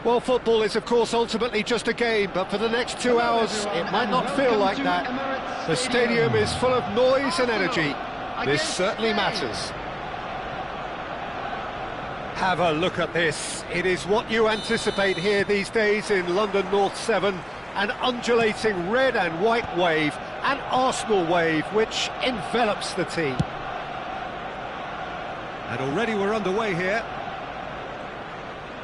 Well, football is, of course, ultimately just a game, but for the next 2 hours, it might not feel like that. The stadium is full of noise and energy. This certainly matters. Have a look at this. It is what you anticipate here these days in London North 7. An undulating red and white wave, an Arsenal wave, which envelops the team. And already we're underway here.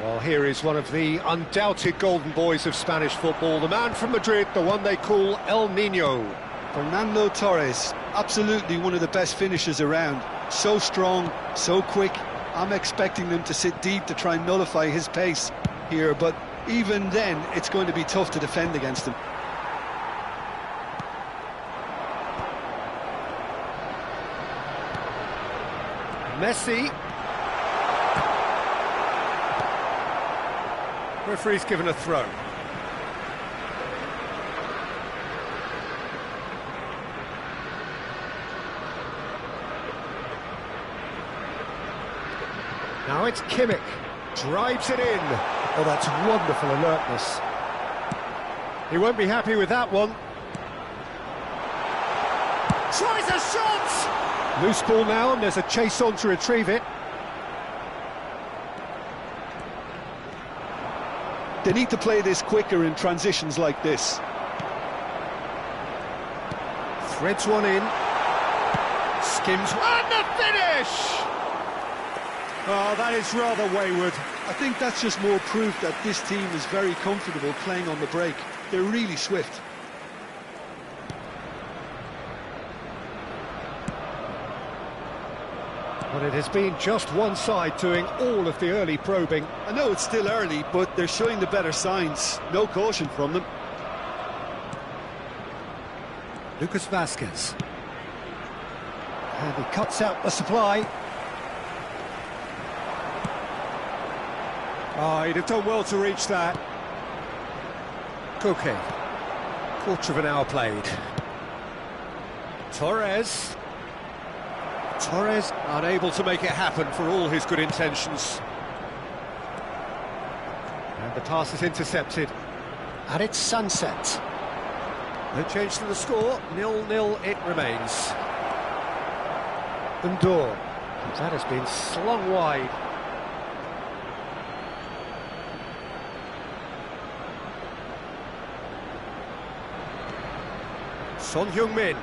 Well, here is one of the undoubted golden boys of Spanish football, the man from Madrid, the one they call El Niño. Fernando Torres, absolutely one of the best finishers around. So strong, so quick. I'm expecting them to sit deep to try and nullify his pace here, but even then, it's going to be tough to defend against him. Messi. Referee's given a throw. Now it's Kimmich, drives it in. Oh, that's wonderful alertness. He won't be happy with that one. Tries a shot! Loose ball now, and there's a chase on to retrieve it. They need to play this quicker in transitions like this. Threads one in. Skims, and the finish! Oh, that is rather wayward. I think that's just more proof that this team is very comfortable playing on the break. They're really swift. Well, it has been just one side doing all of the early probing. I know it's still early, but they're showing the better signs. No caution from them. Lucas Vazquez. And he cuts out the supply. Oh, he'd have done well to reach that. Koke. Quarter of an hour played. Torres. Torres unable to make it happen for all his good intentions. And the pass is intercepted. And it's sunset. No change to the score, 0-0 it remains. Undor. That has been slung wide. Son Heung-min.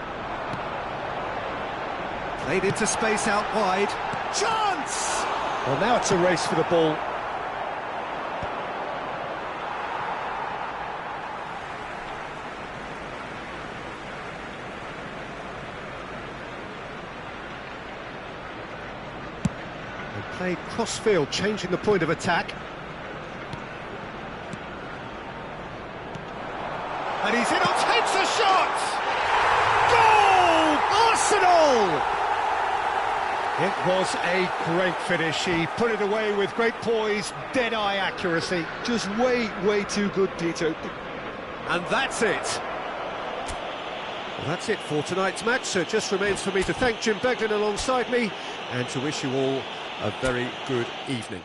Played into space out wide. Chance! Well, now it's a race for the ball. They played cross-field, changing the point of attack. And he's in or takes a shot! Goal! Arsenal! It was a great finish. He put it away with great poise, dead-eye accuracy. Just way too good, Peter. And that's it. Well, that's it for tonight's match. So it just remains for me to thank Jim Beglin alongside me and to wish you all a very good evening.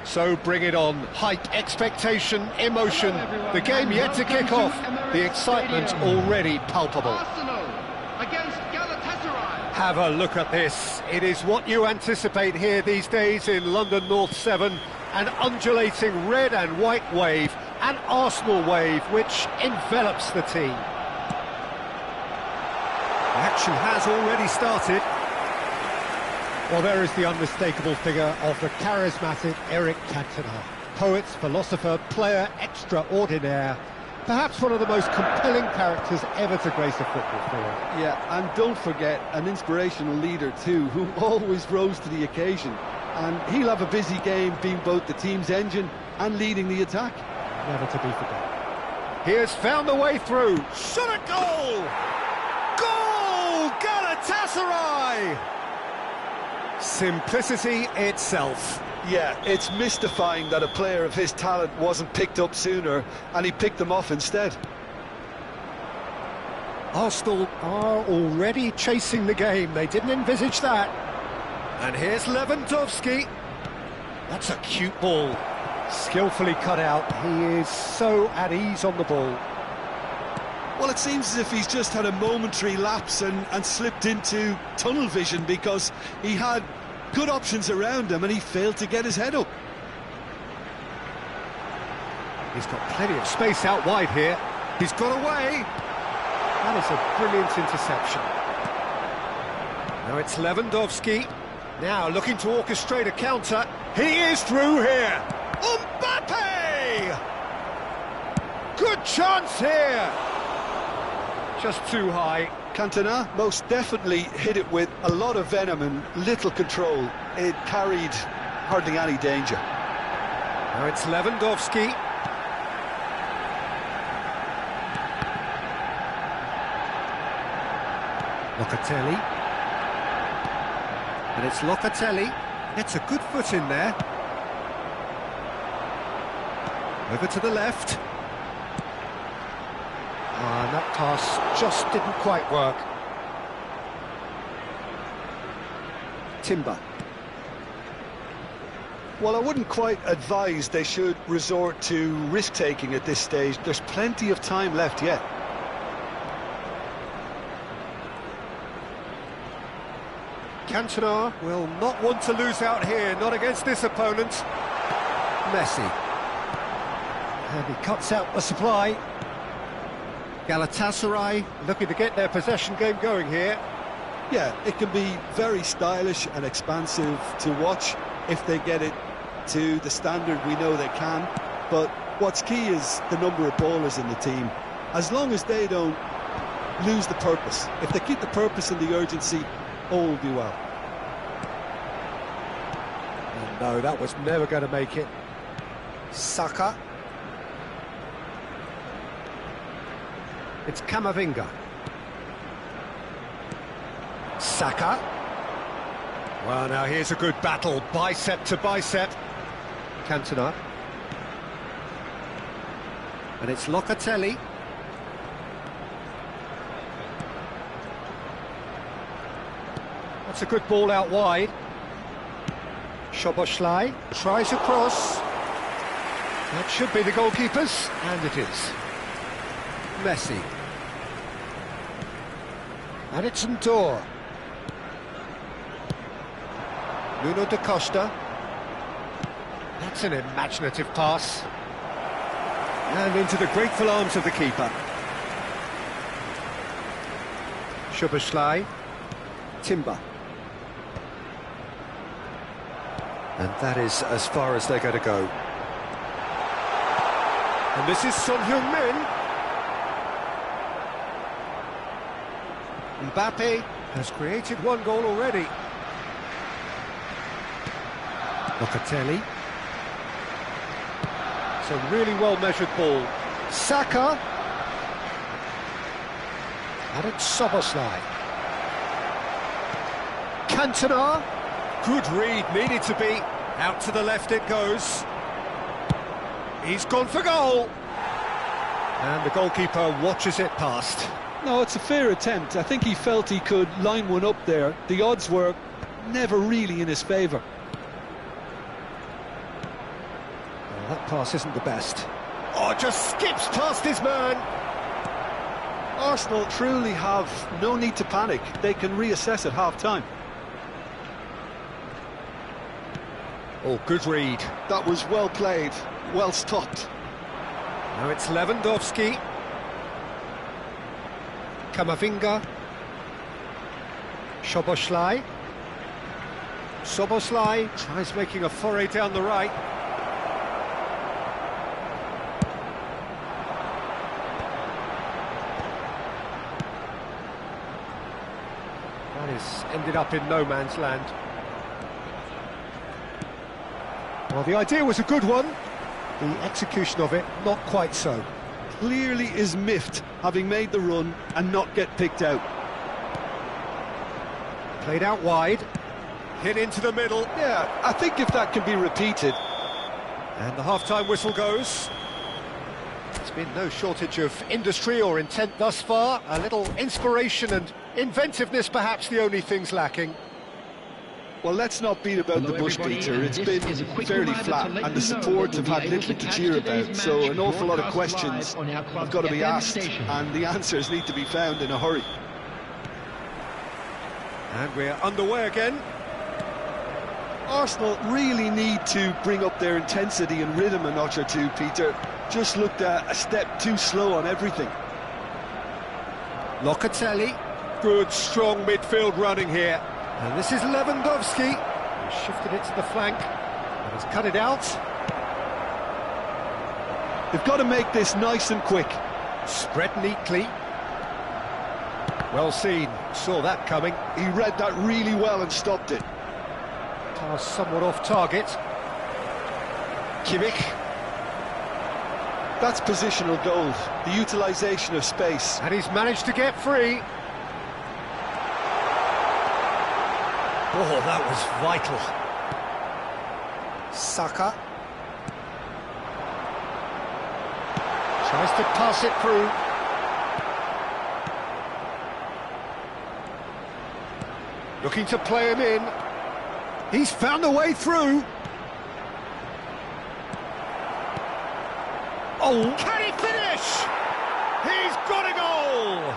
So bring it on. Hype, expectation, emotion. The game yet to kick off. The excitement already palpable. Have a look at this. It is what you anticipate here these days in London North 7. An undulating red and white wave, an Arsenal wave which envelops the team. The action has already started. Well, there is the unmistakable figure of the charismatic Eric Cantona. Poet, philosopher, player extraordinaire. Perhaps one of the most compelling characters ever to grace a football field. Yeah, and don't forget, an inspirational leader too, who always rose to the occasion. And he'll have a busy game being both the team's engine and leading the attack. Never to be forgotten. He has found the way through. Shot a goal! Goal! Galatasaray! Simplicity itself. Yeah, it's mystifying that a player of his talent wasn't picked up sooner, and he picked them off instead. Arsenal are already chasing the game. They didn't envisage that. And here's Lewandowski. That's a cute ball. Skillfully cut out. He is so at ease on the ball. Well, it seems as if he's just had a momentary lapse and slipped into tunnel vision, because he had good options around him and he failed to get his head up. He's got plenty of space out wide here. He's got away. That is a brilliant interception. Now it's Lewandowski. Now looking to orchestrate a counter. He is through here. Mbappe! Good chance here. Just too high. Cantona most definitely hit it with a lot of venom and little control. It carried hardly any danger. Now it's Lewandowski. Locatelli. And it's Locatelli. Gets a good foot in there. Over to the left. And that pass just didn't quite work. Timber. Well, I wouldn't quite advise they should resort to risk-taking at this stage. There's plenty of time left yet. Cantona will not want to lose out here, not against this opponent. Messi. And he cuts out the supply. Galatasaray looking to get their possession game going here. Yeah, it can be very stylish and expansive to watch if they get it to the standard we know they can. But what's key is the number of ballers in the team. As long as they don't lose the purpose, if they keep the purpose and the urgency, all will be well. And no, that was never going to make it. Saka. It's Camavinga. Saka. Well, now here's a good battle, bicep to bicep. Cantona. And it's Locatelli. That's a good ball out wide. Szoboszlai tries a cross. That should be the goalkeeper's, and it is. Messi. And it's Ndor. Nuno da Costa. That's an imaginative pass. And into the grateful arms of the keeper. Szoboszlai. Timber. And that is as far as they're going to go. And this is Son Heung-min. Mbappe has created one goal already. Locatelli. It's a really well-measured ball. Saka. And it's Szoboszlai. Cantona. Good read, needed to be. Out to the left it goes. He's gone for goal. And the goalkeeper watches it past. No, it's a fair attempt. I think he felt he could line one up there. The odds were never really in his favour. Well, that pass isn't the best. Oh, just skips past his man. Arsenal truly have no need to panic. They can reassess at half-time. Oh, good read. That was well played, well stopped. Now it's Lewandowski. Kamavinga. Szoboszlai. Szoboszlai tries making a foray down the right. That is ended up in no man's land. Well, the idea was a good one. The execution of it, not quite so. Clearly is miffed, having made the run and not get picked out. Played out wide. Hit into the middle. Yeah, I think if that can be repeated. And the half-time whistle goes. There's been no shortage of industry or intent thus far. A little inspiration and inventiveness, perhaps the only things lacking. Well, let's not beat about the bush, Peter. It's been fairly flat, and the support have had little to cheer about, so an awful lot of questions have got to be asked, and the answers need to be found in a hurry. And we're underway again. Arsenal really need to bring up their intensity and rhythm a notch or two, Peter. Just looked a step too slow on everything. Locatelli. Good, strong midfield running here. And this is Lewandowski. He's shifted it to the flank and has cut it out. They've got to make this nice and quick. Spread neatly. Well seen, saw that coming. He read that really well and stopped it. Pass somewhat off target. Kimmich. That's positional goal, the utilisation of space. And he's managed to get free. Oh, that was vital. Saka. Tries to pass it through. Looking to play him in. He's found a way through. Oh, can he finish? He's got a goal!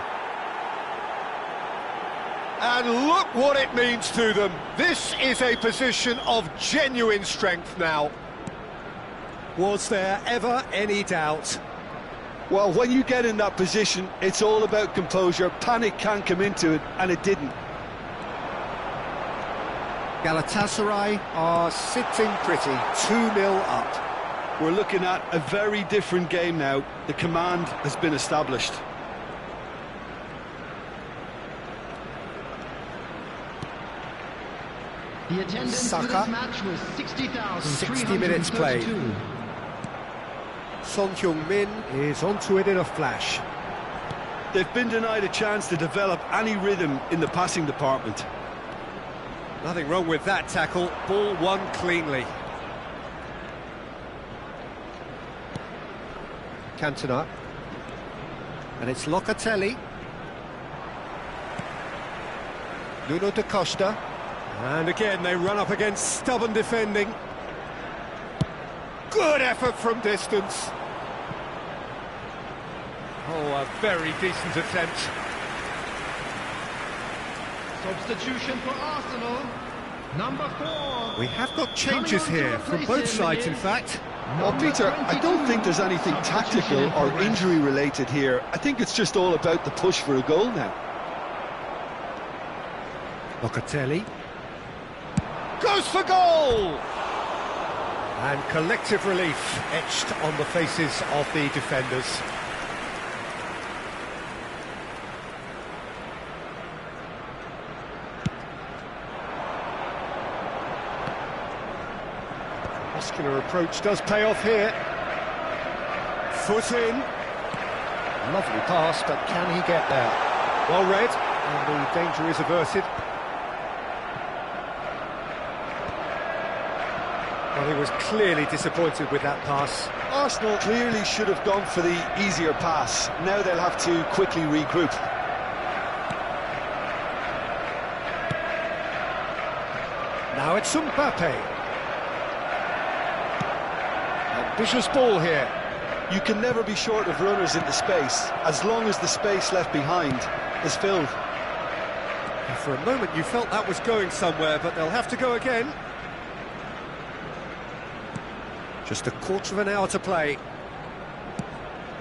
And look what it means to them. This is a position of genuine strength now. Was there ever any doubt? Well, when you get in that position, it's all about composure. Panic can come into it, and it didn't. Galatasaray are sitting pretty, 2-0 up. We're looking at a very different game now. The command has been established. The attendance Saka. for this match was 60 minutes played. Son Heung-min is onto it in a flash. They've been denied a chance to develop any rhythm in the passing department. Nothing wrong with that tackle, ball won cleanly. Cantona. And it's Locatelli. Nuno da Costa. And again they run up against stubborn defending. Good effort from distance. Oh, a very decent attempt. Substitution for Arsenal, number 4. We have got changes here from both sides, in fact. Well, Peter, I don't think there's anything tactical or injury related here. I think it's just all about the push for a goal now. Locatelli. Goes for goal! And collective relief etched on the faces of the defenders. Muscular approach does pay off here. Foot in. Lovely pass, but can he get there? Well read, and the danger is averted. Well, he was clearly disappointed with that pass. Arsenal clearly should have gone for the easier pass. Now they'll have to quickly regroup. Now Now it's Mbappe. A Vicious ball here. You can never be short of runners into space, as long as the space left behind is filled. And for a moment you felt that was going somewhere, but they'll have to go again. Just a quarter of an hour to play.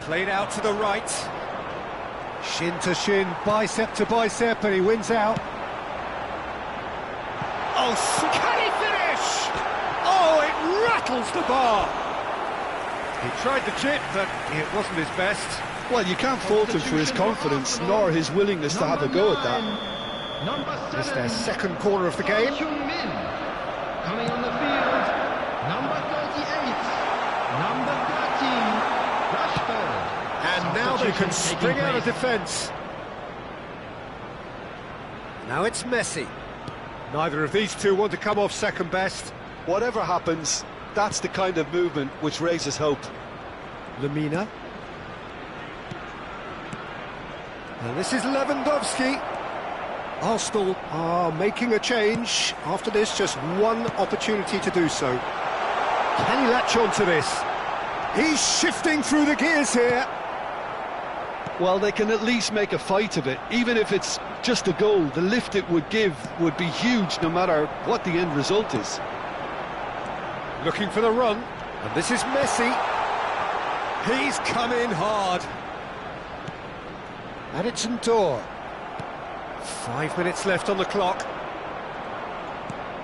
Played out to the right. Shin to shin, bicep to bicep, and he wins out. Oh, can he finish? Oh, it rattles the bar. He tried the chip, but it wasn't his best. Well, you can't fault him for his confidence, nor his willingness to have a go at that. This is their second corner of the game. Coming on the field, number 38, number 13, Rashford. And now they can spring out of defence. Now it's Messi. Neither of these two want to come off second best. Whatever happens, that's the kind of movement which raises hope. Lamina. And this is Lewandowski. Arsenal are making a change. After this, just one opportunity to do so. Can he latch on to this? He's shifting through the gears here. Well, they can at least make a fight of it. Even if it's just a goal, the lift it would give would be huge no matter what the end result is. Looking for the run, and this is Messi. He's come in hard. And it's Ndor. 5 minutes left on the clock.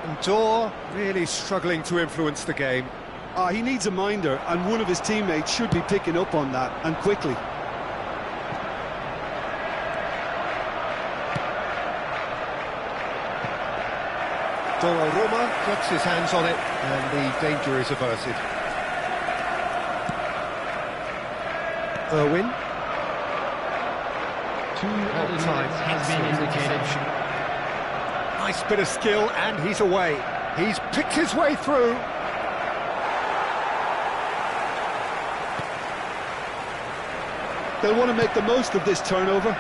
Ndor really struggling to influence the game. He needs a minder, and one of his teammates should be picking up on that, and quickly. Roma gets his hands on it, and the danger is averted. Irwin. Time has been indicated. Nice bit of skill, and he's away. He's picked his way through. They'll want to make the most of this turnover.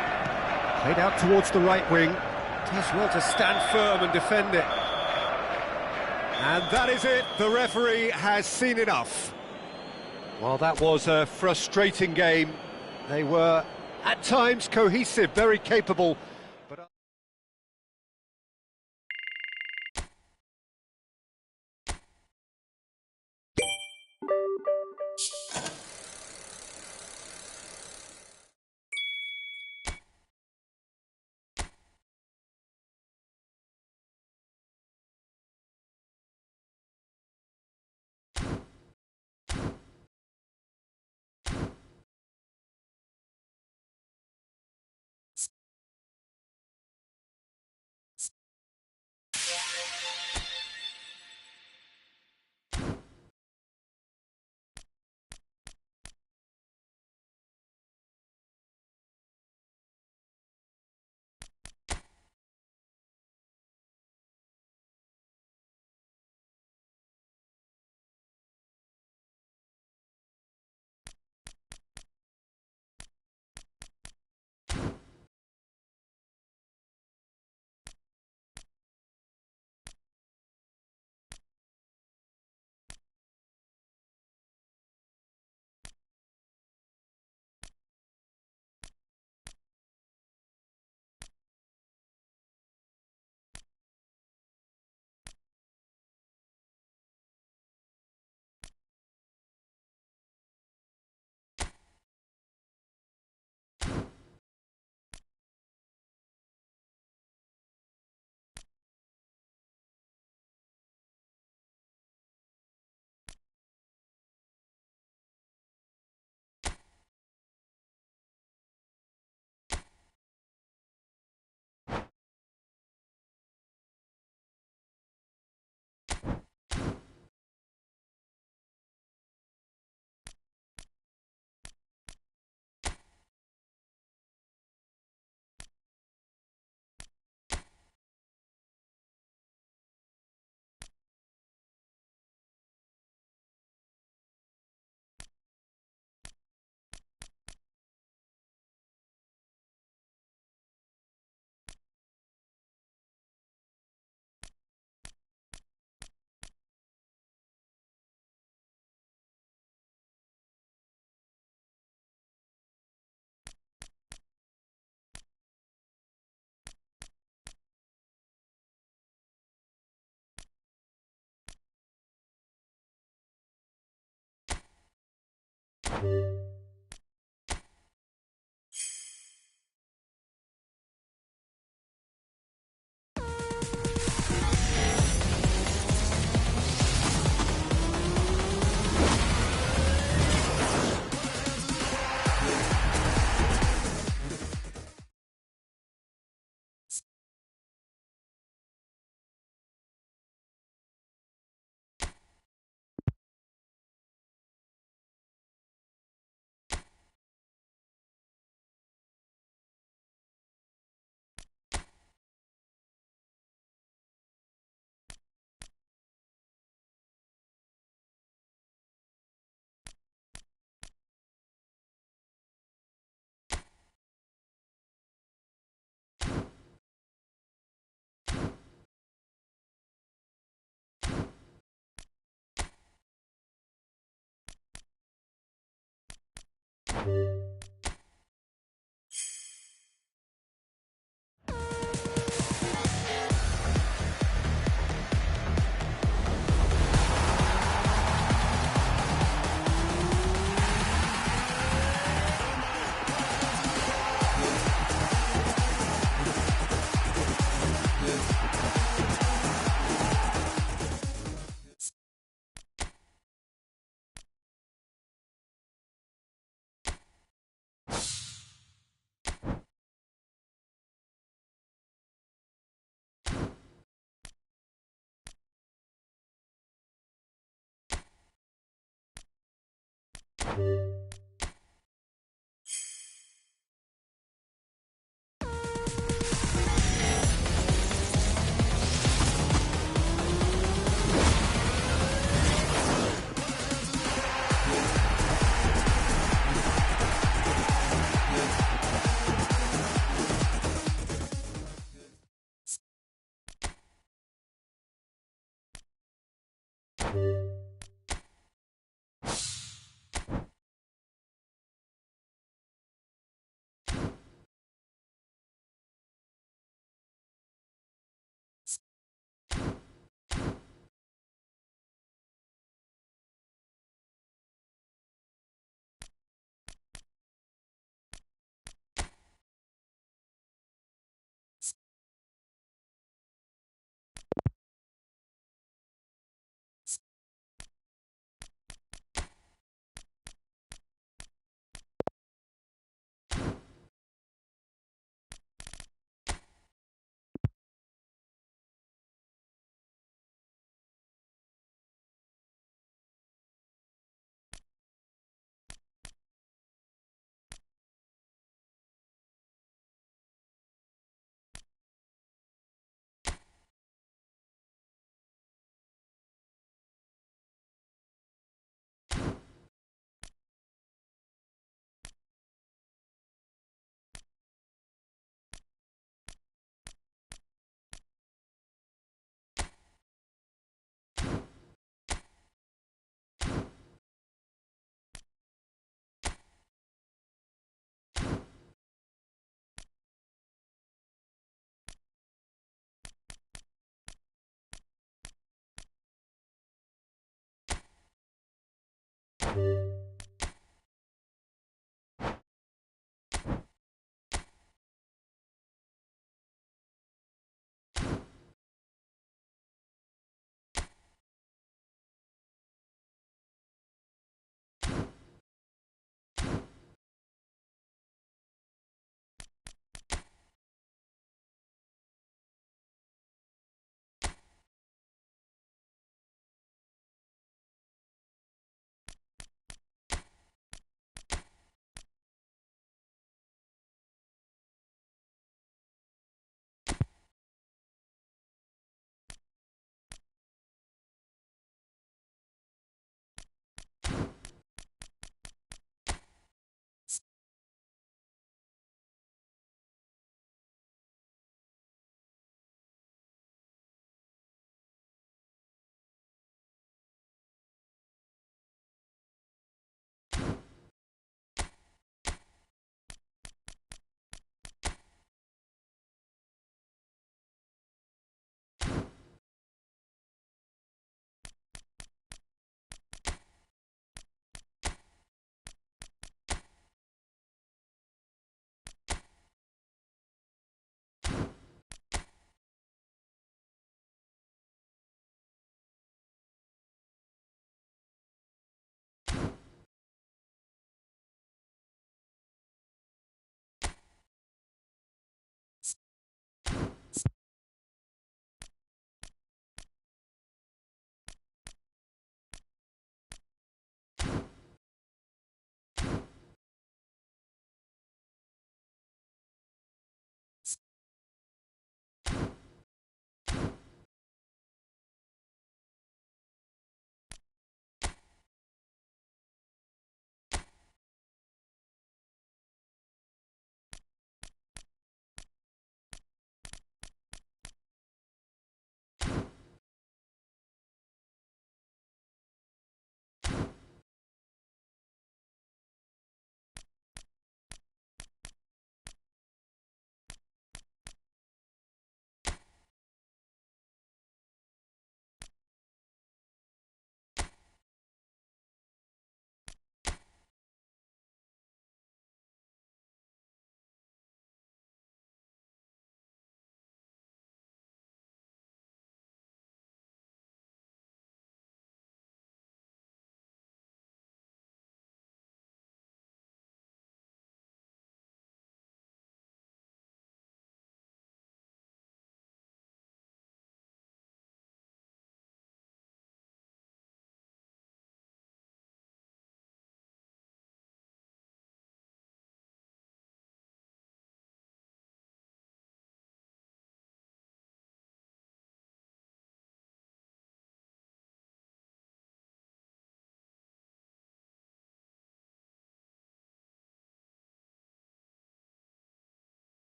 Played out towards the right wing. Does well to stand firm and defend it. And that is it. The referee has seen enough. Well, that was a frustrating game. They were, at times, cohesive, very capable.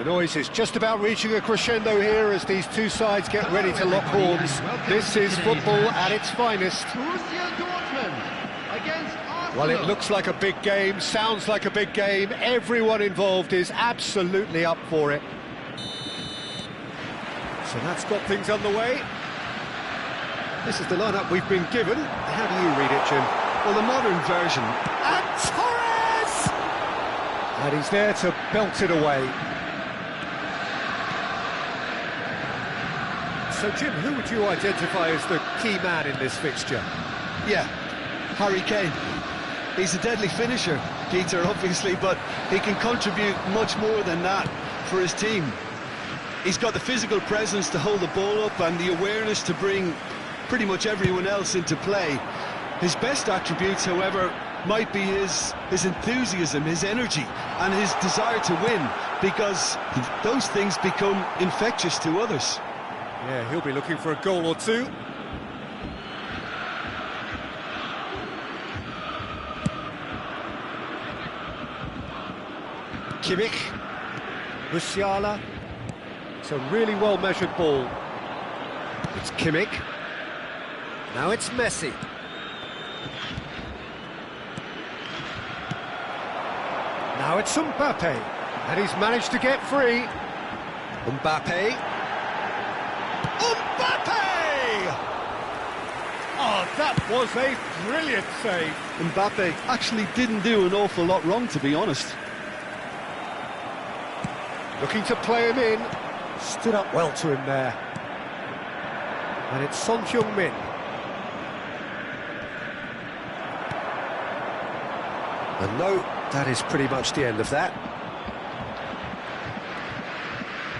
noise is just about reaching a crescendo here as these two sides get ready to lock horns. This is football at its finest. Borussia Dortmund against Arsenal. Well, it looks like a big game, sounds like a big game. Everyone involved is absolutely up for it. So that's got things underway. This is the lineup we've been given. How do you read it, Jim? Well, the modern version. And Torres! And he's there to belt it away. So, Jim, who would you identify as the key man in this fixture? Yeah, Harry Kane. He's a deadly finisher, Peter, obviously, but he can contribute much more than that for his team. He's got the physical presence to hold the ball up and the awareness to bring pretty much everyone else into play. His best attributes, however, might be his enthusiasm, his energy, and his desire to win, because those things become infectious to others. Yeah, he'll be looking for a goal or two. Kimmich, Musiala. It's a really well-measured ball. It's Kimmich. Now it's Messi. Now it's Mbappe. And he's managed to get free. Mbappe. Mbappe! Oh, that was a brilliant save. Mbappe actually didn't do an awful lot wrong, to be honest. Looking to play him in. Stood up well to him there. And it's Son Heung-min. And no, that is pretty much the end of that.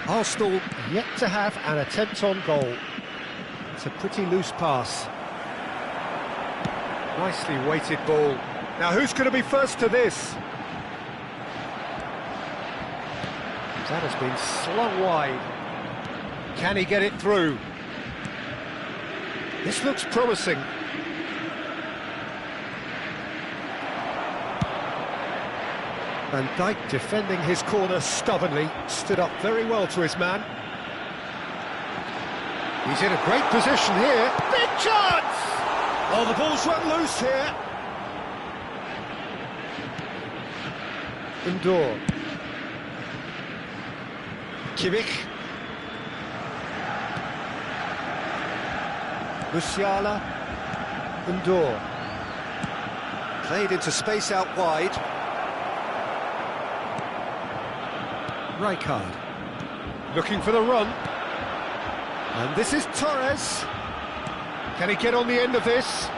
Arsenal yet to have an attempt on goal. It's a pretty loose pass. Nicely weighted ball. Now who's going to be first to this? That has been slung wide. Can he get it through? This looks promising. Van Dijk defending his corner stubbornly, stood up very well to his man. He's in a great position here. Big chance! Oh, the ball's run loose here. Indoor. Kimmich. Musiala. Indoor. Played into space out wide. Rijkaard. Looking for the run. And this is Torres. Can he get on the end of this?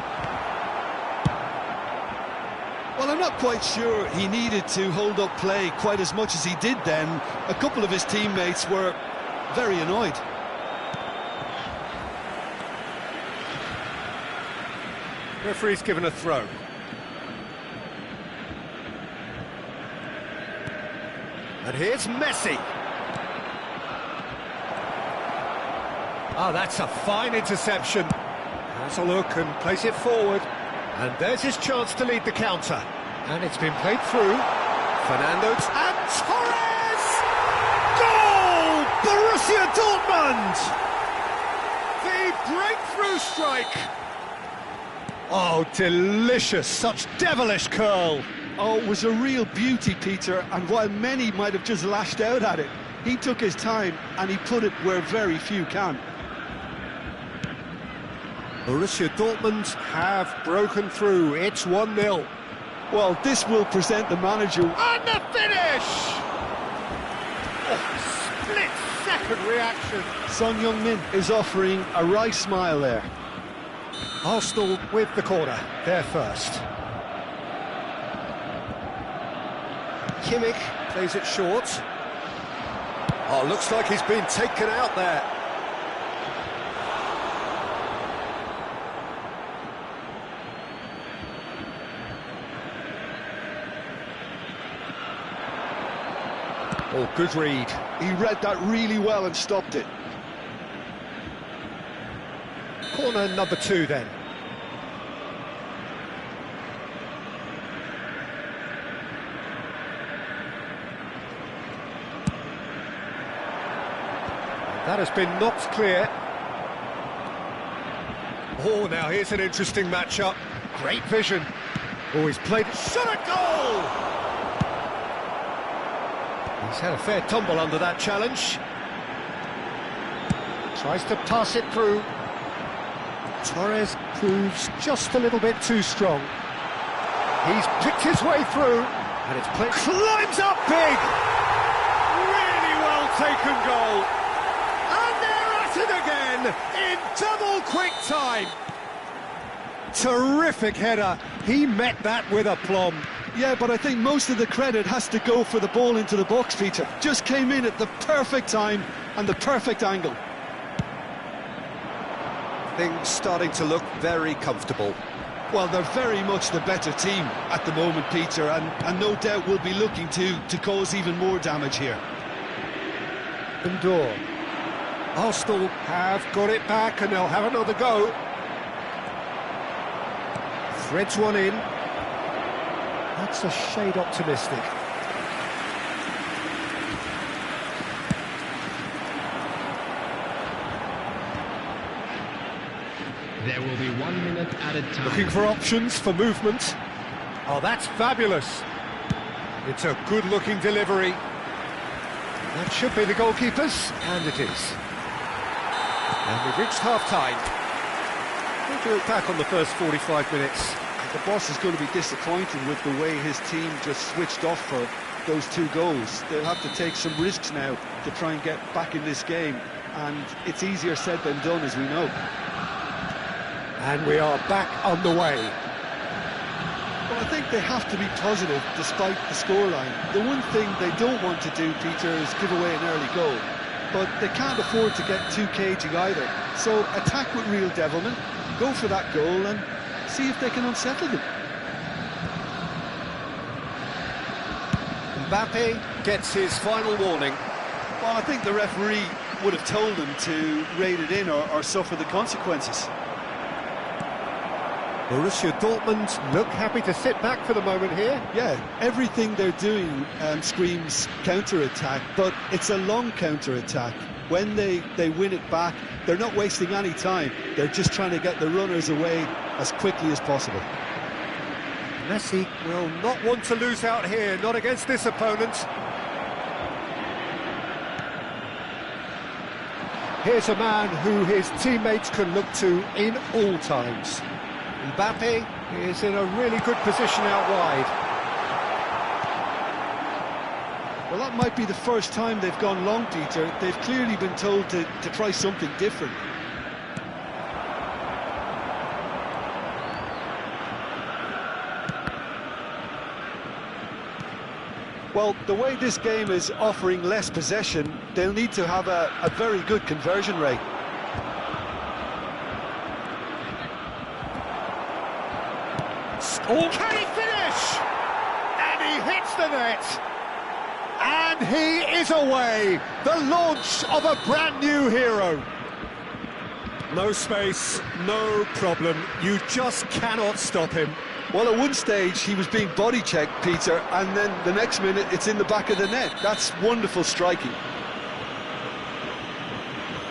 Well, I'm not quite sure he needed to hold up play quite as much as he did then. A couple of his teammates were very annoyed. Referee's given a throw. And here's Messi. Oh, that's a fine interception. Has a look and plays it forward. And there's his chance to lead the counter. And it's been played through. Fernando and Torres! Goal! Borussia Dortmund! The breakthrough strike. Oh, delicious. Such devilish curl. Oh, it was a real beauty, Peter, and while many might have just lashed out at it, he took his time and he put it where very few can. Borussia Dortmund have broken through. It's 1-0. Well, this will present the manager. And the finish! Oh, split-second reaction. Son Heung-min is offering a wry smile there. Arsenal with the corner. They're first. Kimmich plays it short. Oh, looks like he's been taken out there. Oh, good read. He read that really well and stopped it. Corner number 2 then. That has been knocked clear. Oh, now here's an interesting matchup. Great vision. Oh, he's played... Shot a goal! He's had a fair tumble under that challenge. Tries to pass it through. Torres proves just a little bit too strong. He's picked his way through, and it's played... Climbs up big! Really well taken goal. And they're at it again, in double quick time. Terrific header. He met that with aplomb. Yeah, but I think most of the credit has to go for the ball into the box, Peter. Just came in at the perfect time and the perfect angle. Things starting to look very comfortable. Well, they're very much the better team at the moment, Peter, and no doubt will be looking to cause even more damage here. Endure. Arsenal have got it back and they'll have another go. Threads one in. That's a shade optimistic. There will be 1 minute added time. Looking for options for movement. Oh, that's fabulous. It's a good-looking delivery. That should be the goalkeepers, and it is. And we've reached half-time. We'll do it back on the first 45 minutes. The boss is going to be disappointed with the way his team just switched off for those 2 goals. They'll have to take some risks now to try and get back in this game, and it's easier said than done, as we know. And we are back on the way. Well, I think they have to be positive despite the scoreline. The one thing they don't want to do, Peter, is give away an early goal. But they can't afford to get too cagey either. So attack with real devilment, go for that goal and see if they can unsettle them. Mbappe gets his final warning. Well, I think the referee would have told him to rate it in or suffer the consequences. Borussia Dortmund look happy to sit back for the moment here. Yeah, everything they're doing screams counter-attack, but it's a long counter-attack. When they win it back, they're not wasting any time. They're just trying to get the runners away as quickly as possible. Messi will not want to lose out here, not against this opponent. Here's a man who his teammates can look to in all times. Mbappe is in a really good position out wide. Well, that might be the first time they've gone long, Peter. They've clearly been told to try something different. Well, the way this game is offering less possession, they'll need to have a very good conversion rate. Oh, can he finish? And he hits the net. And he is away. The launch of a brand new hero. No space, no problem. You just cannot stop him. Well, at one stage he was being body checked, Peter, and then the next minute it's in the back of the net. That's wonderful striking.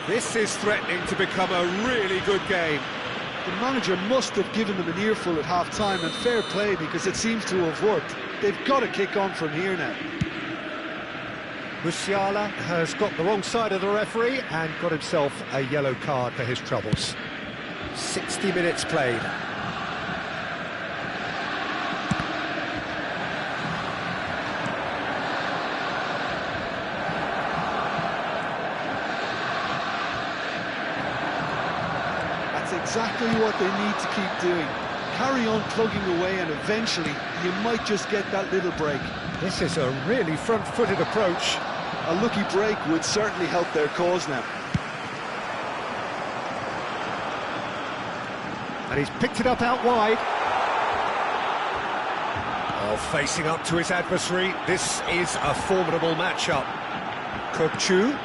This is threatening to become a really good game. The manager must have given them an earful at half-time, and fair play because it seems to have worked. They've got to kick on from here now. Musiala has got the wrong side of the referee and got himself a yellow card for his troubles. 60 minutes played. Exactly what they need to keep doing. Carry on plugging away and eventually you might just get that little break. This is a really front-footed approach. A lucky break would certainly help their cause now. And he's picked it up out wide. Oh, facing up to his adversary. This is a formidable matchup. Kokchu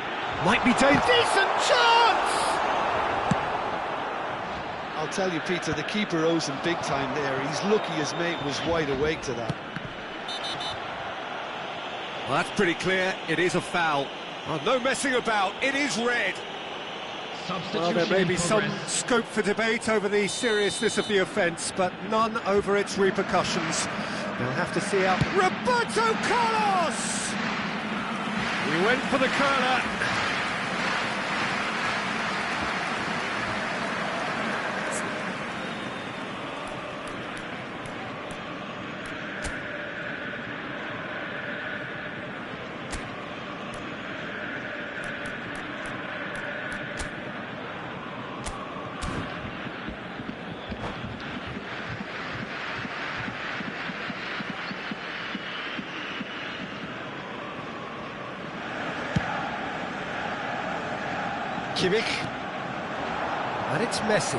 might be dangerous. Decent chance! I'll tell you, Peter, the keeper owes him big time there. He's lucky his mate was wide awake to that. Well, that's pretty clear. It is a foul. Oh, no messing about, it is red. Well, there may be some scope for debate over the seriousness of the offence, but none over its repercussions. They'll have to see out Roberto Carlos! He went for the curler. Kimmich, and it's Messi.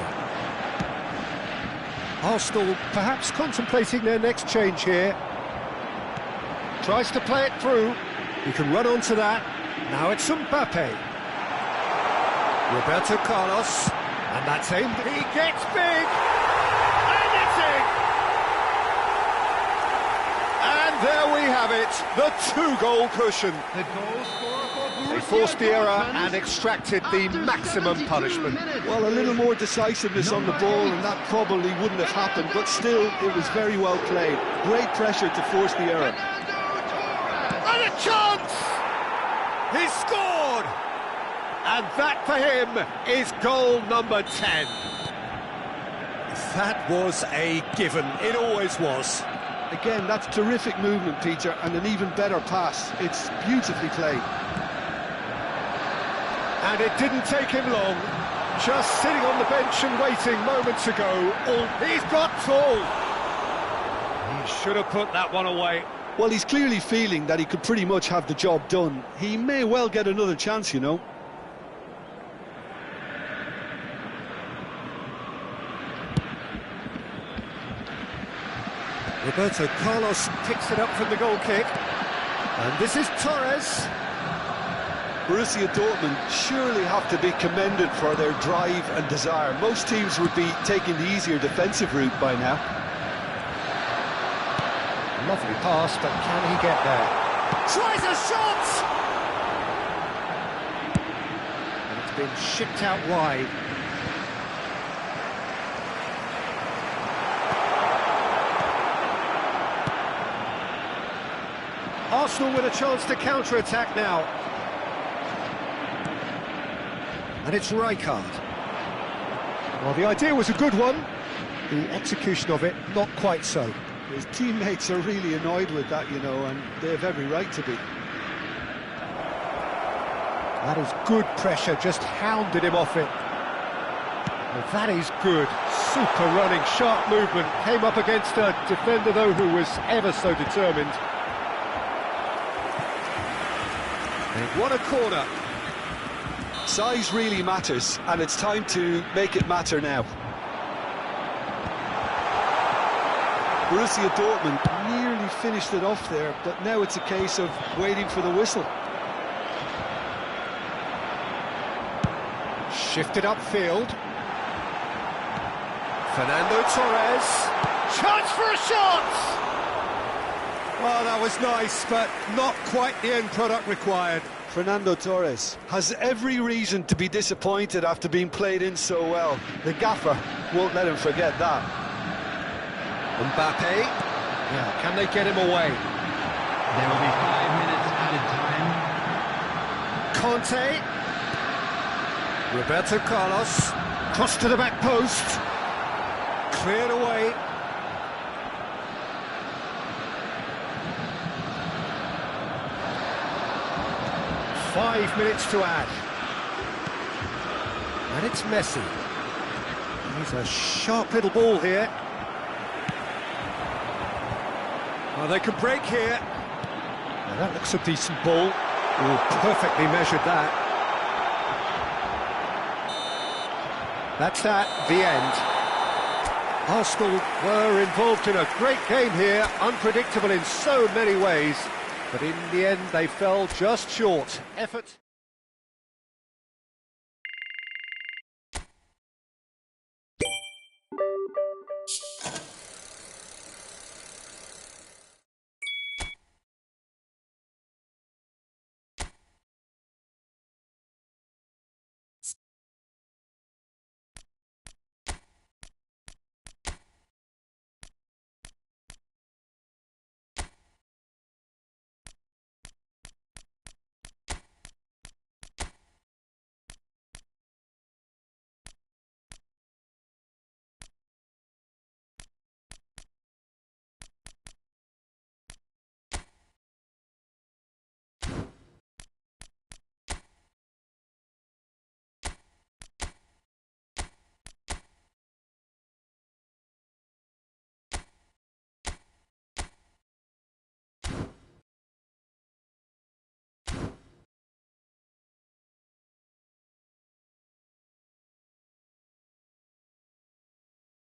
Arsenal perhaps contemplating their next change here. Tries to play it through. He can run onto that. Now it's Mbappe. Roberto Carlos, and that's aimed. He gets big, and it's in. And there we have it, the two-goal cushion. The goal scorer. They forced the error and extracted the maximum punishment. Well, a little more decisiveness on the ball and that probably wouldn't have happened, but still, it was very well played. Great pressure to force the error. And a chance! He scored! And that for him is goal number 10. That was a given, it always was. Again, that's terrific movement, Peter, and an even better pass. It's beautifully played. And it didn't take him long, just sitting on the bench and waiting moments ago. He's got full. He should have put that one away. Well, he's clearly feeling that he could pretty much have the job done. He may well get another chance, you know. Roberto Carlos picks it up from the goal kick. And this is Torres. Borussia Dortmund surely have to be commended for their drive and desire. Most teams would be taking the easier defensive route by now. Lovely pass, but can he get there? Tries a shot! And it's been shipped out wide. Arsenal with a chance to counter-attack now. And it's Rijkaard. Well, the idea was a good one. The execution of it, not quite so. His teammates are really annoyed with that, you know, and they have every right to be. That is good pressure, just hounded him off it. Well, that is good. Super running, sharp movement. Came up against a defender, though, who was ever so determined. They've won a corner. Size really matters, and it's time to make it matter now. Borussia Dortmund nearly finished it off there, but now it's a case of waiting for the whistle. Shifted upfield. Fernando Torres. Chance for a shot! Well, that was nice, but not quite the end product required. Fernando Torres has every reason to be disappointed after being played in so well. The gaffer won't let him forget that. Mbappe. Yeah, can they get him away? There will be 5 minutes added time. Conte. Roberto Carlos. Cross to the back post. Cleared away. Five minutes to add. And it's Messi. He's a sharp little ball here. Well, they can break here. Now that looks a decent ball. Oh, perfectly measured that. That's that, the end. Arsenal were involved in a great game here, unpredictable in so many ways. But in the end, they fell just short. Effort.